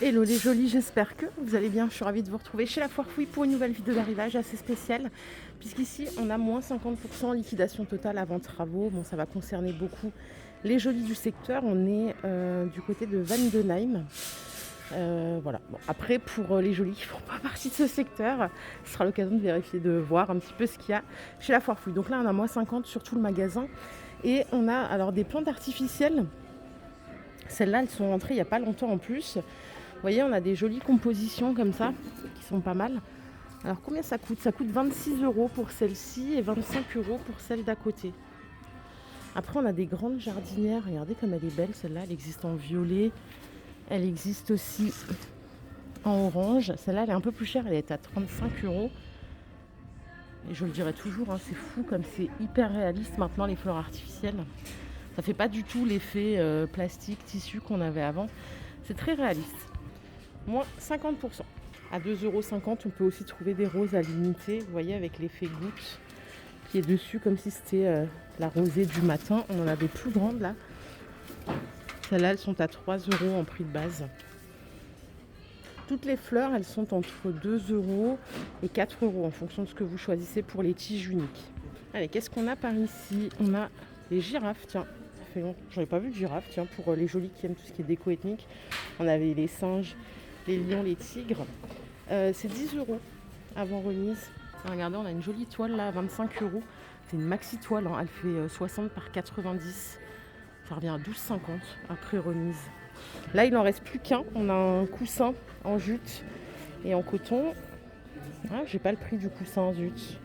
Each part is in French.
Hello les jolis, j'espère que vous allez bien. Je suis ravie de vous retrouver chez La Foire Fouille pour une nouvelle vidéo d'arrivage assez spéciale. Puisqu'ici, on a moins 50% liquidation totale avant travaux. Bon, ça va concerner beaucoup les jolis du secteur. On est du côté de Vandenheim. Voilà. Bon, après, pour les jolis qui ne font pas partie de ce secteur, ce sera l'occasion de vérifier, de voir un petit peu ce qu'il y a chez La Foire Fouille. Donc là, on a moins 50 sur tout le magasin. Et on a alors des plantes artificielles. Celles-là, elles sont rentrées il n'y a pas longtemps en plus. Vous voyez, on a des jolies compositions comme ça, qui sont pas mal. Alors combien ça coûte? Ça coûte 26 € pour celle-ci et 25 € pour celle d'à côté. Après, on a des grandes jardinières. Regardez comme elle est belle, celle-là. Elle existe en violet. Elle existe aussi en orange. Celle-là, elle est un peu plus chère. Elle est à 35 €. Et je le dirai toujours, hein, c'est fou comme c'est hyper réaliste maintenant, les fleurs artificielles. Ça fait pas du tout l'effet plastique, tissu qu'on avait avant. C'est très réaliste. Moins 50%. À 2,50 €, on peut aussi trouver des roses à l'unité, vous voyez, avec l'effet goutte qui est dessus, comme si c'était la rosée du matin. On en a des plus grandes là. Celles-là, elles sont à 3 € en prix de base. Toutes les fleurs, elles sont entre 2 € et 4 € en fonction de ce que vous choisissez pour les tiges uniques. Allez, qu'est-ce qu'on a par ici? On a les girafes, tiens. Ça fait longtemps, j'en ai pas vu de girafes, tiens, pour les jolis qui aiment tout ce qui est déco ethnique. On avait les singes, les lions, les tigres. C'est 10 € avant remise. Regardez, on a une jolie toile là à 25 €. C'est une maxi toile, hein. Elle fait 60 par 90. Ça revient à 12,50 € après remise. Là, il n'en reste plus qu'un. On a un coussin en jute et en coton. Ah, j'ai pas le prix du coussin, zut.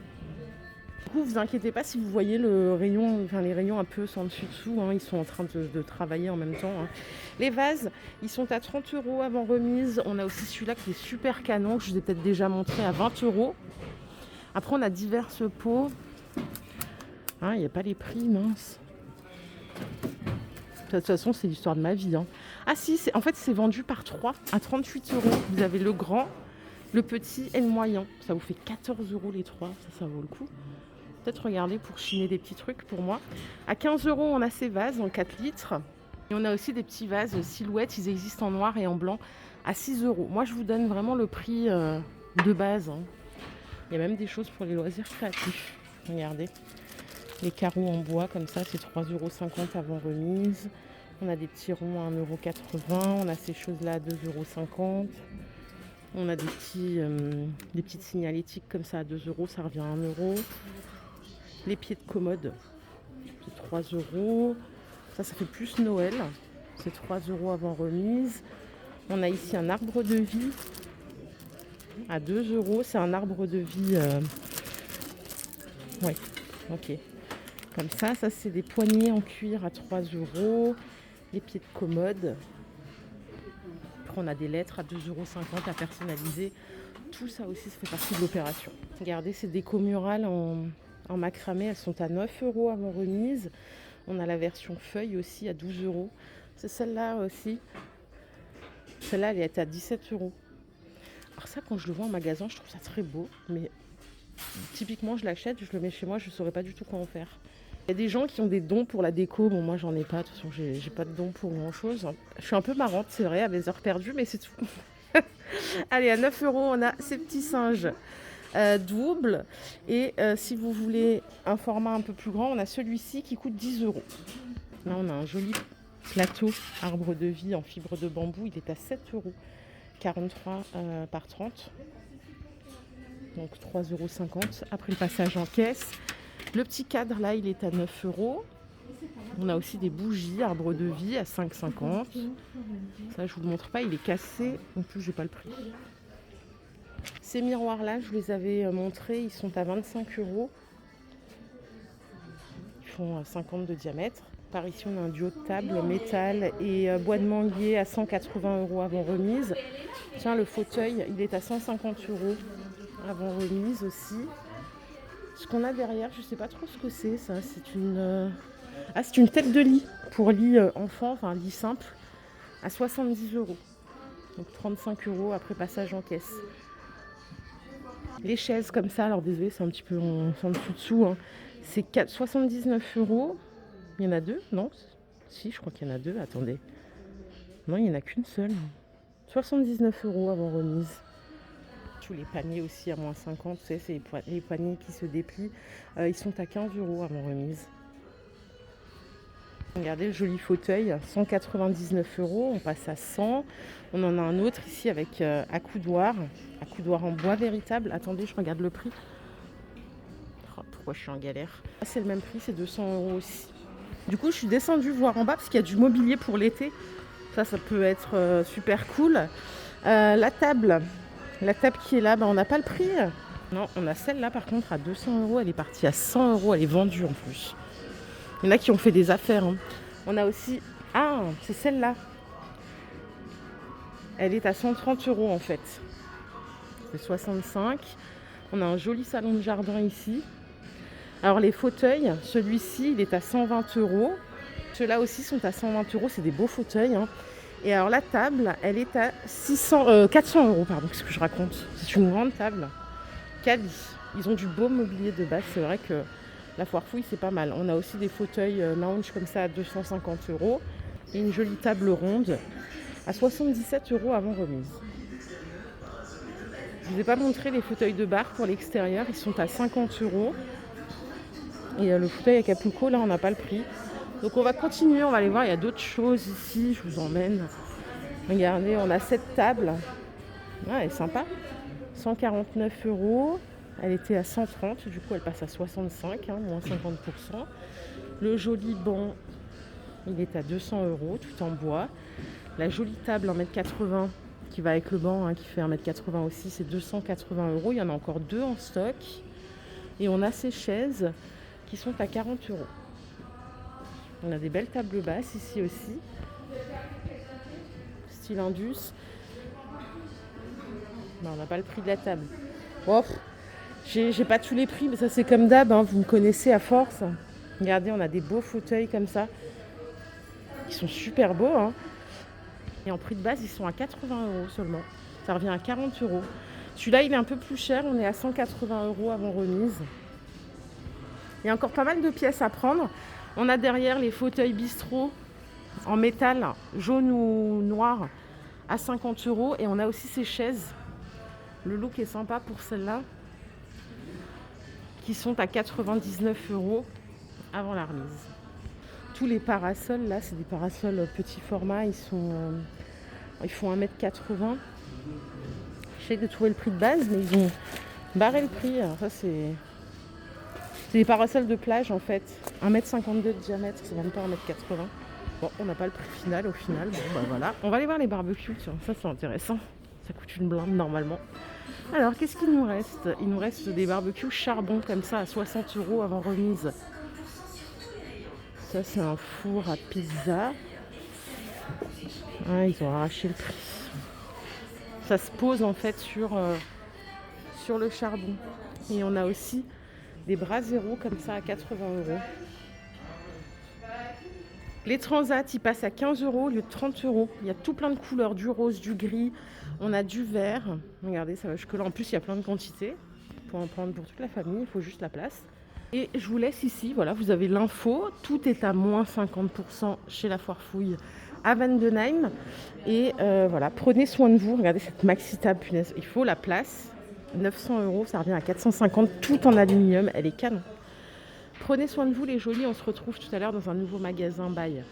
Du coup, vous inquiétez pas si vous voyez le rayon, enfin les rayons un peu sans dessus-dessous, hein, ils sont en train de travailler en même temps, hein. Les vases, ils sont à 30 € avant remise. On a aussi celui-là qui est super canon, que je vous ai peut-être déjà montré, à 20 €. Après, on a diverses pots. Hein, il n'y a pas les prix, mince. De toute façon, c'est l'histoire de ma vie, hein. Ah si, en fait, c'est vendu par 3 à 38 €. Vous avez le grand, le petit et le moyen. Ça vous fait 14 € les trois. Ça vaut le coup. Peut-être regarder pour chiner des petits trucs pour moi. À 15 €, on a ces vases en 4 litres. Et on a aussi des petits vases silhouettes. Ils existent en noir et en blanc à 6 €. Moi, je vous donne vraiment le prix de base, hein. Il y a même des choses pour les loisirs créatifs. Regardez. Les carreaux en bois, comme ça, c'est 3,50 € avant remise. On a des petits ronds à 1,80 €. On a ces choses-là à 2,50 €. On a des petites signalétiques comme ça à 2 €. Ça revient à 1 €. Les pieds de commode, c'est 3 €. Ça fait plus Noël. C'est 3 € avant remise. On a ici un arbre de vie à 2 €. C'est un arbre de vie. Ouais, ok. Comme ça c'est des poignées en cuir à 3 €. Les pieds de commode. Après, on a des lettres à 2,50 € à personnaliser. Tout ça aussi, ça fait partie de l'opération. Regardez, ces déco murales en macramé, elles sont à 9 € avant remise. On a la version feuille aussi à 12 €. C'est celle-là aussi. Celle-là, elle est à 17 €. Alors ça, quand je le vois en magasin, je trouve ça très beau. Mais typiquement, je l'achète, je le mets chez moi, je ne saurais pas du tout quoi en faire. Il y a des gens qui ont des dons pour la déco. Bon, moi, j'en ai pas. De toute façon, j'ai pas de dons pour grand-chose. Je suis un peu marrante, c'est vrai, à mes heures perdues, mais c'est tout. Allez, à 9 €, on a ces petits singes doubles. Et si vous voulez un format un peu plus grand, on a celui-ci qui coûte 10 €. Là, on a un joli plateau arbre de vie en fibre de bambou. Il est à 7 €. 43 par 30. Donc 3,50 € après le passage en caisse. Le petit cadre, là, il est à 9 €. On a aussi des bougies, arbre de vie à 5,50 €. Ça, je vous le montre pas, il est cassé. En plus, j'ai pas le prix. Ces miroirs-là, je vous les avais montrés, ils sont à 25 €. Ils font 50 de diamètre. Par ici, on a un duo de table, métal et bois de manguier à 180 € avant remise. Tiens, le fauteuil, il est à 150 € avant remise aussi. Ce qu'on a derrière, je sais pas trop ce que c'est, ça. C'est une tête de lit pour lit enfant, enfin lit simple, à 70 €. Donc 35 € après passage en caisse. Les chaises comme ça, alors désolé, c'est un petit peu en dessous, hein. C'est 79 €. Il y en a deux, non? Si, je crois qu'il y en a deux, attendez. Non, il n'y en a qu'une seule. 79 € avant remise. Tous les paniers aussi à moins 50, tu sais, c'est les paniers qui se déplient. Ils sont à 15 € avant remise. Regardez le joli fauteuil, 199 €, on passe à 100. On en a un autre ici avec accoudoir en bois véritable. Attendez, je regarde le prix. Oh, pourquoi je suis en galère? C'est le même prix, c'est 200 € aussi. Du coup, je suis descendue voir en bas parce qu'il y a du mobilier pour l'été. Ça peut être super cool. La table qui est là, on n'a pas le prix. Non, on a celle-là par contre à 200 €. Elle est partie à 100 €. Elle est vendue en plus. Il y en a qui ont fait des affaires. On a aussi... Ah, c'est celle-là. Elle est à 130 € en fait. C'est 65. On a un joli salon de jardin ici. Alors les fauteuils, celui-ci, il est à 120 €. Ceux-là aussi sont à 120 €. C'est des beaux fauteuils. Et alors la table, elle est à 400 €, pardon, qu'est-ce que je raconte? C'est une grande table. Cali. Ils ont du beau mobilier de base. C'est vrai que la foire fouille, c'est pas mal. On a aussi des fauteuils lounge comme ça à 250 €. Et une jolie table ronde à 77 € avant remise. Je ne vous ai pas montré les fauteuils de bar pour l'extérieur. Ils sont à 50 €. Et le fauteuil à Acapulco, là, on n'a pas le prix. Donc on va continuer, on va aller voir. Il y a d'autres choses ici. Je vous emmène. Regardez, on a cette table. Ah, elle est sympa. 149 €. Elle était à 130, du coup elle passe à 65, moins 50%. Le joli banc, il est à 200 €, tout en bois. La jolie table 1,80 m qui va avec le banc, qui fait 1,80 m aussi, c'est 280 €. Il y en a encore 2 en stock. Et on a ces chaises qui sont à 40 €. On a des belles tables basses ici aussi. Style Indus. Non, on n'a pas le prix de la table. Oh, j'ai pas tous les prix, mais ça c'est comme d'hab, vous me connaissez à force. Regardez, on a des beaux fauteuils comme ça. Ils sont super beaux. Et en prix de base, ils sont à 80 € seulement. Ça revient à 40 €. Celui-là, il est un peu plus cher. On est à 180 € avant remise. Il y a encore pas mal de pièces à prendre. On a derrière les fauteuils bistrot en métal, jaune ou noir, à 50 €. Et on a aussi ces chaises. Le look est sympa pour celle-là, qui sont à 99 € avant la remise. Tous les parasols, là, c'est des parasols petit format. Ils font 1,80 m. J'essaie de trouver le prix de base, mais ils ont barré le prix. Alors ça, c'est des parasols de plage, en fait. 1,52 m de diamètre, c'est même pas 1,80 m. Bon, on n'a pas le prix final au final. Bon, voilà. On va aller voir les barbecues, tiens, ça c'est intéressant. Ça coûte une blinde normalement. Alors, qu'est-ce qu'il nous reste? Il nous reste des barbecues charbon comme ça à 60 € avant remise. Ça, c'est un four à pizza. Ils ont arraché le prix. Ça se pose en fait sur le charbon. Et on a aussi des braseros comme ça à 80 €. Les transats, ils passent à 15 € au lieu de 30 €. Il y a tout plein de couleurs, du rose, du gris. On a du vert. Regardez, ça va jusque-là. En plus, il y a plein de quantités. Pour en prendre pour toute la famille, il faut juste la place. Et je vous laisse ici. Voilà, vous avez l'info. Tout est à moins 50% chez la Foire Fouille à Vandenheim. Et voilà, prenez soin de vous. Regardez cette maxi table, punaise. Il faut la place. 900 €, ça revient à 450, tout en aluminium. Elle est canon. Prenez soin de vous les jolis, on se retrouve tout à l'heure dans un nouveau magasin. Bye.